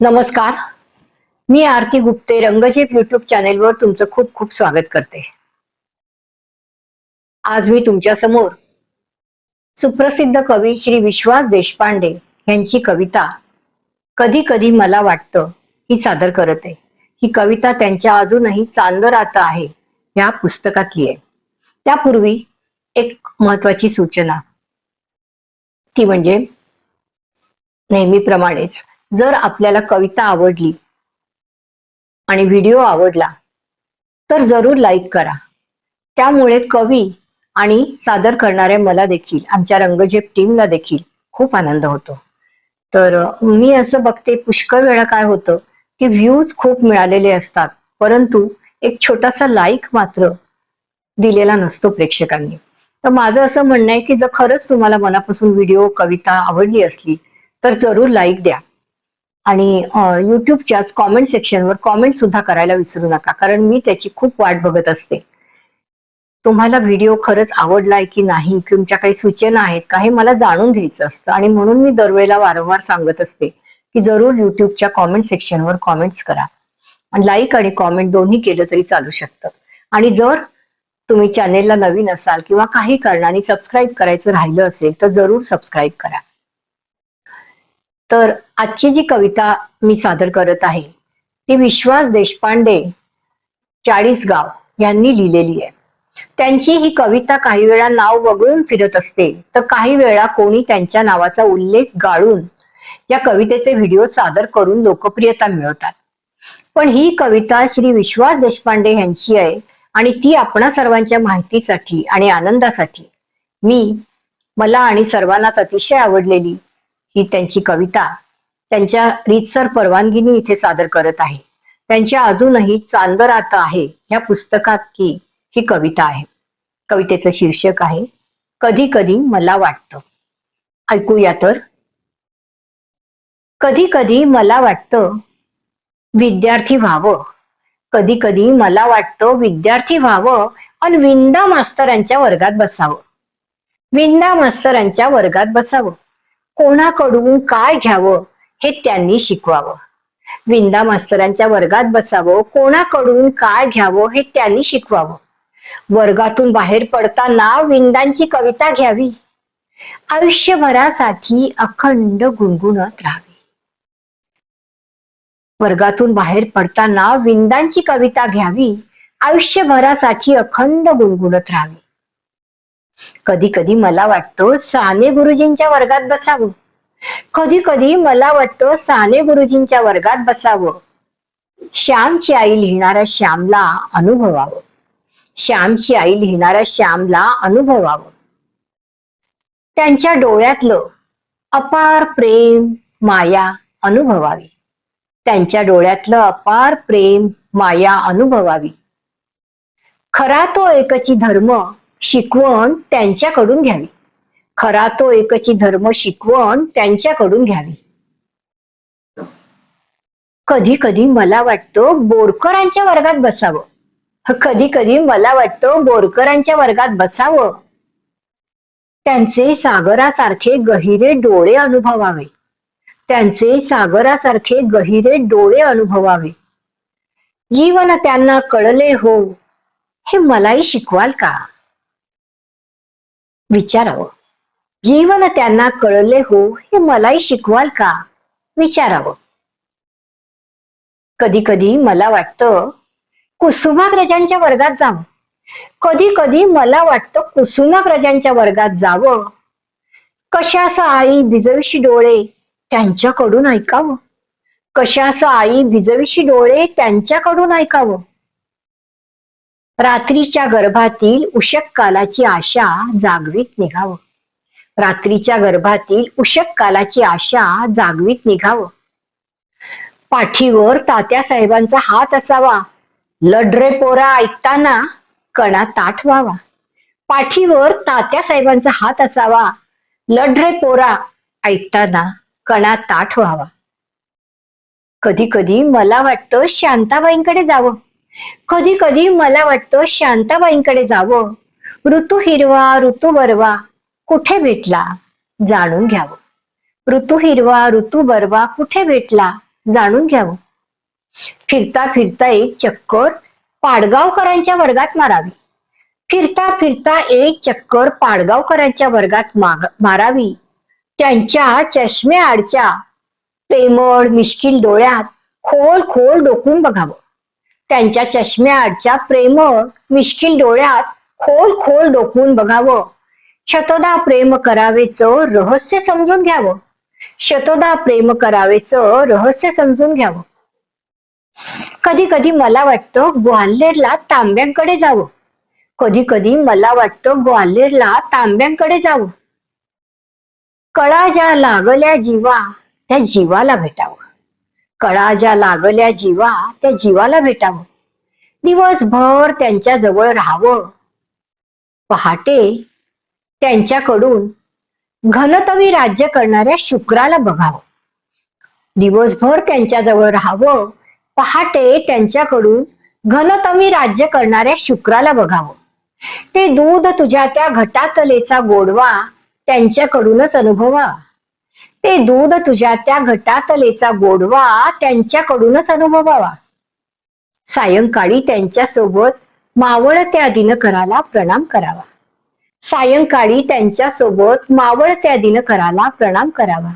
नमस्कार. मी आरती गुप्ते रंगजेप युट्यूब चॅनेलवर तुमचं खूप खूप स्वागत करते. आज मी तुमच्या समोर सुप्रसिद्ध कवी श्री विश्वास देशपांडे यांची कविता कधी कधी मला वाटतं ही सादर करत आहे. ही कविता त्यांच्या अजूनही चांदर आता आहे या पुस्तकातली आहे. त्यापूर्वी एक महत्वाची सूचना, ती म्हणजे नेहमीप्रमाणेच जर आपल्याला कविता आवडली आणि व्हिडिओ आवडला तर जरूर लाईक करा. त्यामुळे कवी आणि सादर करणाऱ्या मला देखील, आमच्या रंगजेप टीमला देखील खूप आनंद होतो. तर मी असं बघते पुष्कळ वेळा काय होतं की व्ह्यूज खूप मिळालेले असतात, परंतु एक छोटासा लाईक मात्र दिलेला नसतो प्रेक्षकांनी. तर माझं असं म्हणणं आहे की जर खरंच तुम्हाला मनापासून व्हिडिओ कविता आवडली असली तर जरूर लाईक द्या आणि युट्यूबच्याच कॉमेंट सेक्शनवर कॉमेंट सुद्धा करायला विसरू नका, कारण मी त्याची खूप वाट बघत असते. तुम्हाला व्हिडिओ खरंच आवडलाय की नाही, तुमच्या काही सूचना आहेत का, हे मला जाणून घ्यायचं असतं आणि म्हणून मी दरवेळेला वारंवार सांगत असते की जरूर युट्यूबच्या कॉमेंट सेक्शनवर कॉमेंट्स करा. आणि लाईक आणि कॉमेंट दोन्ही केलं तरी चालू शकतं. आणि जर तुम्ही चॅनेलला नवीन असाल किंवा काही कारणाने सबस्क्राईब करायचं राहिलं असेल तर जरूर सबस्क्राईब करा. तर आजची जी कविता मी सादर करत आहे ती विश्वास देशपांडे, चाळीसगाव यांनी लिहिलेली आहे. त्यांची ही कविता काही वेळा नाव वगळून फिरत असते, तर काही वेळा कोणी त्यांच्या नावाचा उल्लेख गाळून या कवितेचे व्हिडिओ सादर करून लोकप्रियता मिळवतात. पण ही कविता श्री विश्वास देशपांडे यांची आहे आणि ती आपणा सर्वांच्या माहितीसाठी आणि आनंदासाठी मला आणि सर्वांनाच अतिशय आवडलेली ही त्यांची कविता त्यांच्या रीतसर परवानगीने इथे सादर करत आहे. त्यांच्या अजूनही चांदर आता आहे या पुस्तकातली ही कविता आहे. कवितेचं शीर्षक आहे कधी कधी मला वाटतं. ऐकूया तर. कधी कधी मला वाटतं विद्यार्थी व्हावं. कधी कधी मला वाटतं विद्यार्थी व्हावं आणि विंदा मास्तरांच्या वर्गात बसावं. विंदा मास्तरांच्या वर्गात बसावं. कोणाकडून काय घ्यावं हे त्यांनी शिकवावं. विंदा मास्तरांच्या वर्गात बसावं, कोणाकडून काय घ्यावं हे त्यांनी शिकवावं. वर्गातून बाहेर पडताना विंदांची कविता घ्यावी. आयुष्यभरासाठी अखंड गुणगुणत राहावी. वर्गातून बाहेर पडताना विंदांची कविता घ्यावी. आयुष्यभरासाठी अखंड गुणगुणत राहावी. कधी कधी मला वाटतं साने गुरुजींच्या वर्गात बसावं. कधी कधी मला वाटतं साने गुरुजींच्या वर्गात बसावं. श्यामची आई लिहिणाऱ्या श्यामला अनुभवावं. श्यामची आई लिहिणाऱ्या श्यामला अनुभवावं. त्यांच्या डोळ्यातलं अपार प्रेम माया अनुभवावी. त्यांच्या डोळ्यातलं अपार प्रेम माया अनुभवावी. खरा तो एकची धर्म शिकवण त्यांच्याकडून घ्यावी. खरा तो एकची धर्म शिकवण त्यांच्याकडून घ्यावी. कधी कधी मला वाटतं बोरकरांच्या वर्गात बसावं. कधी कधी मला वाटतं बोरकरांच्या वर्गात बसावं. त्यांचे सागरासारखे गहिरे डोळे अनुभवावे. त्यांचे सागरासारखे गहिरे डोळे अनुभवावे. जीवन त्यांना कळले हो हे मलाही शिकवाल का. विचारावं. जीवन त्यांना कळले हो हे मलाही शिकवाल का. विचारावं. कधी कधी मला वाटतं कुसुमाग्रजांच्या वर्गात जावं. कधी कधी मला वाटतं कुसुमाग्रजांच्या वर्गात जावं. कशास आई भिजविशी डोळे त्यांच्याकडून ऐकावं. कशास आई भिजविशी डोळे त्यांच्याकडून ऐकावं. रात्रीच्या गर्भातील उषक कालाची आशा जागवीत निघावं. रात्रीच्या गर्भातील उषक कालाची आशा जागवीत निघावं. पाठीवर तात्यासाहेबांचा हात असावा. लढरे पोरा ऐकताना कणा ताठ व्हावा. पाठीवर तात्यासाहेबांचा हात असावा. लढरे पोरा ऐकताना कणा ताठ व्हावा. कधी कधी मला वाटतं शांताबाईंकडे जावं. कधी कधी मला वाटतं शांताबाईंकडे जावं. ऋतू हिरवा ऋतू बरवा कुठे भेटला जाणून घ्यावं. ऋतू हिरवा ऋतू बरवा कुठे भेटला जाणून घ्यावं. फिरता फिरता एक चक्कर पाडगावकरांच्या वर्गात मारावी. फिरता फिरता एक चक्कर पाडगावकरांच्या वर्गात मारावी. त्यांच्या चष्म्याआडच्या प्रेमळ मिश्किल डोळ्यात खोल खोल डोकून बघावं. त्यांच्या चष्म्याआडच्या प्रेमळ मिश्किल डोळ्यात खोल खोल डोकून बघावं. शतदा प्रेम करावेचं रहस्य समजून घ्यावं. शतदा प्रेम करावेचं रहस्य समजून घ्यावं. कधी कधी मला वाटतं ग्वाल्हेरला तांब्यांकडे जावं. कधी कधी मला वाटतं ग्वाल्हेरला तांब्यांकडे जावं. कळा ज्या लागल्या जीवा त्या जीवाला भेटावं. कळा ज्या लागल्या जीवा त्या जीवाला भेटावं. दिवसभर त्यांच्या जवळ राहावं. पहाटे त्यांच्याकडून घनतवी राज्य करणाऱ्या शुक्राला बघावं. दिवसभर त्यांच्या जवळ राहावं. पहाटे त्यांच्याकडून घनतवी राज्य करणाऱ्या शुक्राला बघावं. ते दूध तुझ्या त्या घटातलेचा गोडवा त्यांच्याकडूनच अनुभवा. ते दूध तुझ्या त्या घटातलेचा गोडवा त्यांच्याकडूनच अनुभवावा. सायंकाळी त्यांच्यासोबत मावळत्या दिनकराला प्रणाम करावा. सायंकाळी त्यांच्यासोबत मावळत्या दिनकराला प्रणाम करावा.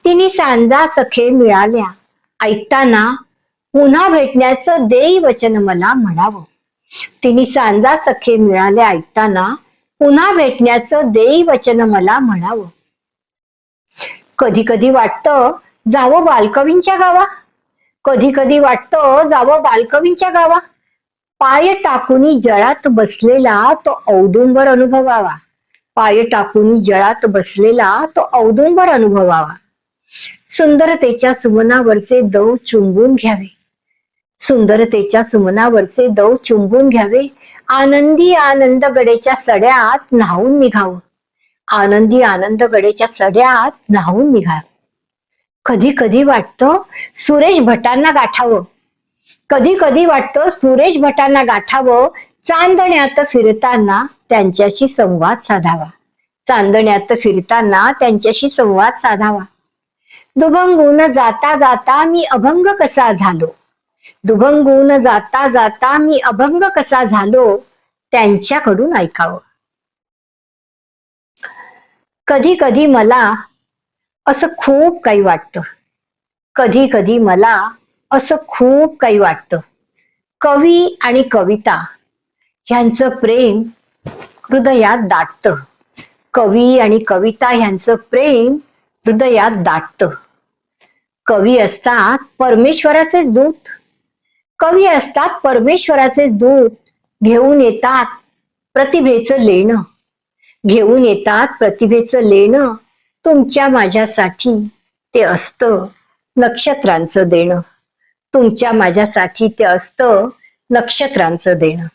तिने सांजा सखे मिळाल्या ऐकताना पुन्हा भेटण्याचं देई वचन मला म्हणावं. तिने सांजा सखे मिळाल्या ऐकताना पुन्हा भेटण्याचं देई वचन मला म्हणावं. कधी कधी वाटतं जावं बालकवींच्या गावा. कधी कधी वाटतं जावं बालकवींच्या गावा. पाय टाकुनी जळात बसलेला तो औदुंबर अनुभवावा. पाय टाकुनी जळात बसलेला तो औदुंबर अनुभवावा. सुंदरतेच्या सुमनावरचे दव चुंबून घ्यावे. सुंदरतेच्या सुमनावरचे दव चुंबून घ्यावे. आनंदी आनंदगडेच्या सड्यात न्हावून निघावं. आनंदी आनंदगडेच्या सड्यात न्हावून निघावं. कधी कधी वाटतं सुरेश भटांना गाठावं. कधी कधी वाटतं सुरेश भटांना गाठावं. चांदण्यात फिरताना त्यांच्याशी संवाद साधावा. चांदण्यात फिरताना त्यांच्याशी संवाद साधावा. दुभंगून जाता जाता मी अभंग कसा झालो. दुभंगून जाता जाता मी अभंग कसा झालो त्यांच्याकडून ऐकावं. कधी कधी मला असं खूप काही वाटतं. कधी कधी मला असं खूप काही वाटतं. कवी आणि कविता ह्यांचं प्रेम हृदयात दाटतं. कवी आणि कविता ह्यांचं प्रेम हृदयात दाटतं. कवी असतात परमेश्वराचेच दूत. कवी असतात परमेश्वराचेच दूत. घेऊन येतात प्रतिभेचं लेणं. घेऊन येतात प्रतिभेचं लेणं. तुमच्या माझ्यासाठी ते असतं नक्षत्रांचं देणं. तुमच्या माझ्यासाठी ते असतं नक्षत्रांचं देणं.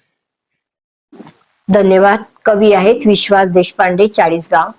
धन्यवाद. कवी आहेत विश्वास देशपांडे, चाळीसगाव.